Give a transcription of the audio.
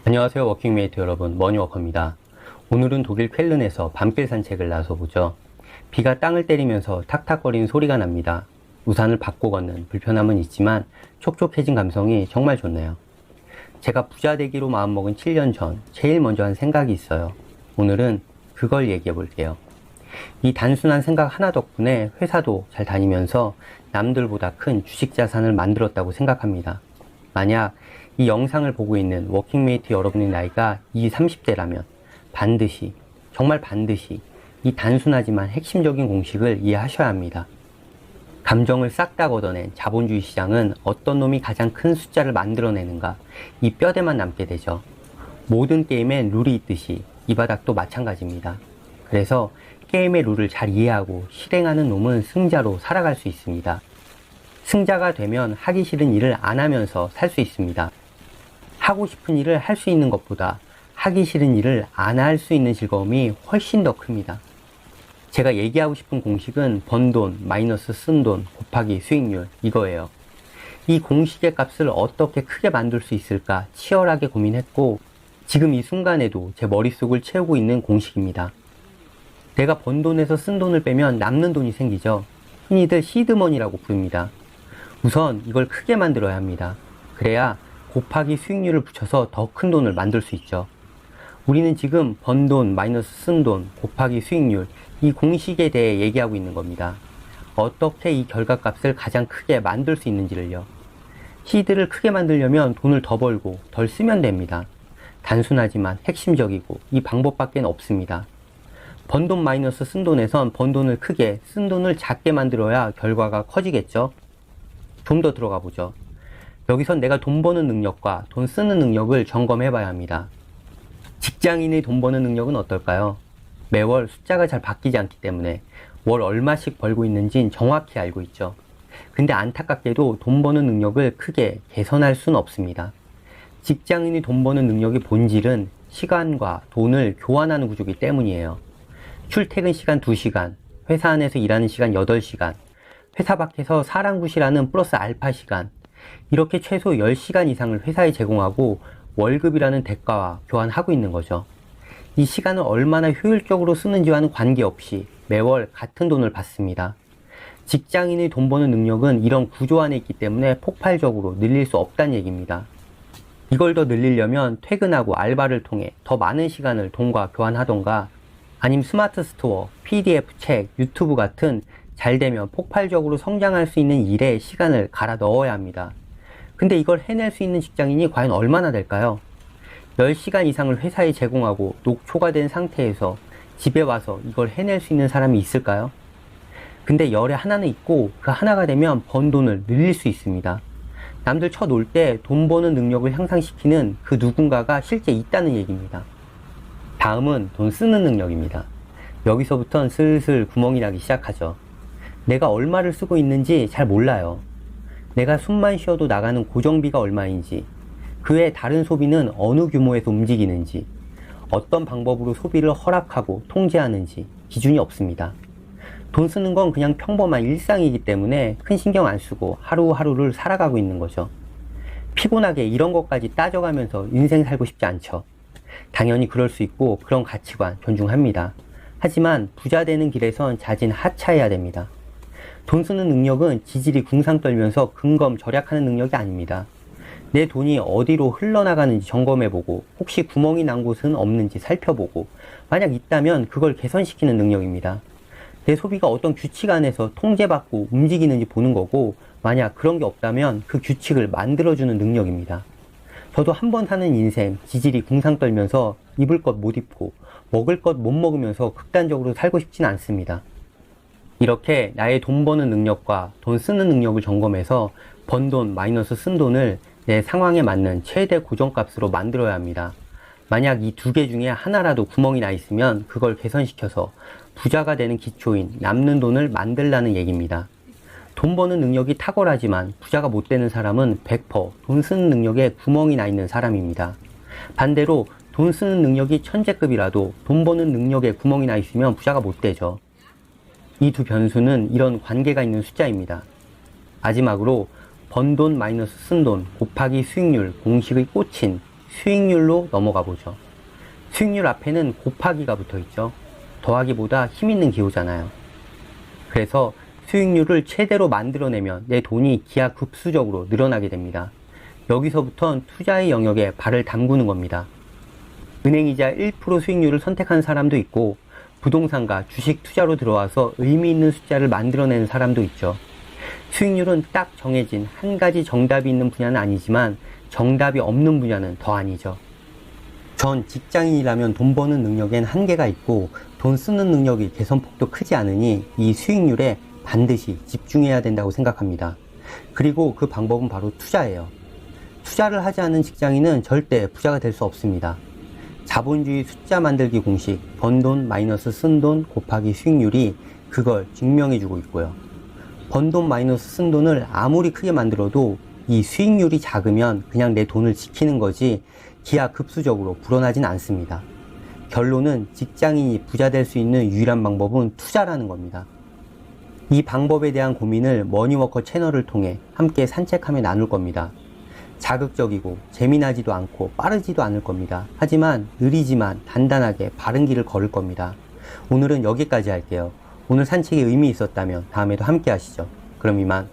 안녕하세요, 워킹메이트 여러분. 머니워커입니다. 오늘은 독일 쾰른에서 밤길 산책을 나서보죠. 비가 땅을 때리면서 탁탁거리는 소리가 납니다. 우산을 받고 걷는 불편함은 있지만 촉촉해진 감성이 정말 좋네요. 제가 부자 되기로 마음먹은 7년 전 제일 먼저 한 생각이 있어요. 오늘은 그걸 얘기해 볼게요. 이 단순한 생각 하나 덕분에 회사도 잘 다니면서 남들보다 큰 주식 자산을 만들었다고 생각합니다. 만약 이 영상을 보고 있는 워킹메이트 여러분의 나이가 20, 30대라면 반드시, 정말 반드시 이 단순하지만 핵심적인 공식을 이해하셔야 합니다. 감정을 싹 다 걷어낸 자본주의 시장은 어떤 놈이 가장 큰 숫자를 만들어내는가, 이 뼈대만 남게 되죠. 모든 게임엔 룰이 있듯이 이 바닥도 마찬가지입니다. 그래서 게임의 룰을 잘 이해하고 실행하는 놈은 승자로 살아갈 수 있습니다. 승자가 되면 하기 싫은 일을 안 하면서 살 수 있습니다. 하고 싶은 일을 할 수 있는 것보다 하기 싫은 일을 안 할 수 있는 즐거움이 훨씬 더 큽니다. 제가 얘기하고 싶은 공식은 번 돈 마이너스 쓴 돈 곱하기 수익률, 이거예요. 이 공식의 값을 어떻게 크게 만들 수 있을까 치열하게 고민했고, 지금 이 순간에도 제 머릿속을 채우고 있는 공식입니다. 내가 번 돈에서 쓴 돈을 빼면 남는 돈이 생기죠. 흔히들 시드머니라고 부릅니다. 우선 이걸 크게 만들어야 합니다. 그래야 곱하기 수익률을 붙여서 더 큰 돈을 만들 수 있죠. 우리는 지금 번 돈 마이너스 쓴 돈 곱하기 수익률, 이 공식에 대해 얘기하고 있는 겁니다. 어떻게 이 결과값을 가장 크게 만들 수 있는지를요. 시드를 크게 만들려면 돈을 더 벌고 덜 쓰면 됩니다. 단순하지만 핵심적이고 이 방법밖에 없습니다. 번 돈 마이너스 쓴 돈에선 번 돈을 크게, 쓴 돈을 작게 만들어야 결과가 커지겠죠. 좀 더 들어가 보죠. 여기선 내가 돈 버는 능력과 돈 쓰는 능력을 점검해 봐야 합니다. 직장인의 돈 버는 능력은 어떨까요? 매월 숫자가 잘 바뀌지 않기 때문에 월 얼마씩 벌고 있는지는 정확히 알고 있죠. 근데 안타깝게도 돈 버는 능력을 크게 개선할 수는 없습니다. 직장인이 돈 버는 능력의 본질은 시간과 돈을 교환하는 구조이기 때문이에요. 출퇴근 시간 2시간, 회사 안에서 일하는 시간 8시간, 회사 밖에서 사람 구실하는 플러스 알파 시간, 이렇게 최소 10시간 이상을 회사에 제공하고 월급이라는 대가와 교환하고 있는 거죠. 이 시간을 얼마나 효율적으로 쓰는지와는 관계없이 매월 같은 돈을 받습니다. 직장인의 돈 버는 능력은 이런 구조 안에 있기 때문에 폭발적으로 늘릴 수 없다는 얘기입니다. 이걸 더 늘리려면 퇴근하고 알바를 통해 더 많은 시간을 돈과 교환하던가, 아니면 스마트 스토어, PDF 책, 유튜브 같은 잘 되면 폭발적으로 성장할 수 있는 일에 시간을 갈아 넣어야 합니다. 근데 이걸 해낼 수 있는 직장인이 과연 얼마나 될까요? 10시간 이상을 회사에 제공하고 녹초가 된 상태에서 집에 와서 이걸 해낼 수 있는 사람이 있을까요? 근데 열에 하나는 있고 그 하나가 되면 번 돈을 늘릴 수 있습니다. 남들 쳐놀 때 돈 버는 능력을 향상시키는 그 누군가가 실제 있다는 얘기입니다. 다음은 돈 쓰는 능력입니다. 여기서부터는 슬슬 구멍이 나기 시작하죠. 내가 얼마를 쓰고 있는지 잘 몰라요. 내가 숨만 쉬어도 나가는 고정비가 얼마인지, 그 외 다른 소비는 어느 규모에서 움직이는지, 어떤 방법으로 소비를 허락하고 통제하는지 기준이 없습니다. 돈 쓰는 건 그냥 평범한 일상이기 때문에 큰 신경 안 쓰고 하루하루를 살아가고 있는 거죠. 피곤하게 이런 것까지 따져가면서 인생 살고 싶지 않죠. 당연히 그럴 수 있고 그런 가치관 존중합니다. 하지만 부자 되는 길에선 자진 하차해야 됩니다. 돈 쓰는 능력은 지질이 궁상 떨면서 근검 절약하는 능력이 아닙니다. 내 돈이 어디로 흘러나가는지 점검해보고 혹시 구멍이 난 곳은 없는지 살펴보고 만약 있다면 그걸 개선시키는 능력입니다. 내 소비가 어떤 규칙 안에서 통제받고 움직이는지 보는 거고, 만약 그런 게 없다면 그 규칙을 만들어주는 능력입니다. 저도 한 번 사는 인생 지질이 궁상 떨면서 입을 것 못 입고 먹을 것 못 먹으면서 극단적으로 살고 싶진 않습니다. 이렇게 나의 돈 버는 능력과 돈 쓰는 능력을 점검해서 번 돈 마이너스 쓴 돈을 내 상황에 맞는 최대 고정값으로 만들어야 합니다. 만약 이 두 개 중에 하나라도 구멍이 나 있으면 그걸 개선시켜서 부자가 되는 기초인 남는 돈을 만들라는 얘기입니다. 돈 버는 능력이 탁월하지만 부자가 못 되는 사람은 100%돈 쓰는 능력에 구멍이 나 있는 사람입니다. 반대로 돈 쓰는 능력이 천재급이라도 돈 버는 능력에 구멍이 나 있으면 부자가 못 되죠. 이 두 변수는 이런 관계가 있는 숫자입니다. 마지막으로 번 돈 마이너스 쓴 돈 곱하기 수익률 공식의 꽃인 수익률로 넘어가 보죠. 수익률 앞에는 곱하기가 붙어 있죠. 더하기보다 힘 있는 기호잖아요. 그래서 수익률을 최대로 만들어내면 내 돈이 기하급수적으로 늘어나게 됩니다. 여기서부턴 투자의 영역에 발을 담그는 겁니다. 은행이자 1% 수익률을 선택한 사람도 있고 부동산과 주식 투자로 들어와서 의미 있는 숫자를 만들어내는 사람도 있죠. 수익률은 딱 정해진 한 가지 정답이 있는 분야는 아니지만 정답이 없는 분야는 더 아니죠. 전 직장인이라면 돈 버는 능력엔 한계가 있고 돈 쓰는 능력이 개선폭도 크지 않으니 이 수익률에 반드시 집중해야 된다고 생각합니다. 그리고 그 방법은 바로 투자예요. 투자를 하지 않은 직장인은 절대 부자가 될 수 없습니다. 자본주의 숫자 만들기 공식, 번 돈 마이너스 쓴 돈 곱하기 수익률이 그걸 증명해주고 있고요. 번 돈 마이너스 쓴 돈을 아무리 크게 만들어도 이 수익률이 작으면 그냥 내 돈을 지키는 거지 기하급수적으로 불어나진 않습니다. 결론은 직장인이 부자 될 수 있는 유일한 방법은 투자라는 겁니다. 이 방법에 대한 고민을 머니워커 채널을 통해 함께 산책하며 나눌 겁니다. 자극적이고 재미나지도 않고 빠르지도 않을 겁니다. 하지만 느리지만 단단하게 바른 길을 걸을 겁니다. 오늘은 여기까지 할게요. 오늘 산책이 의미 있었다면 다음에도 함께 하시죠. 그럼 이만.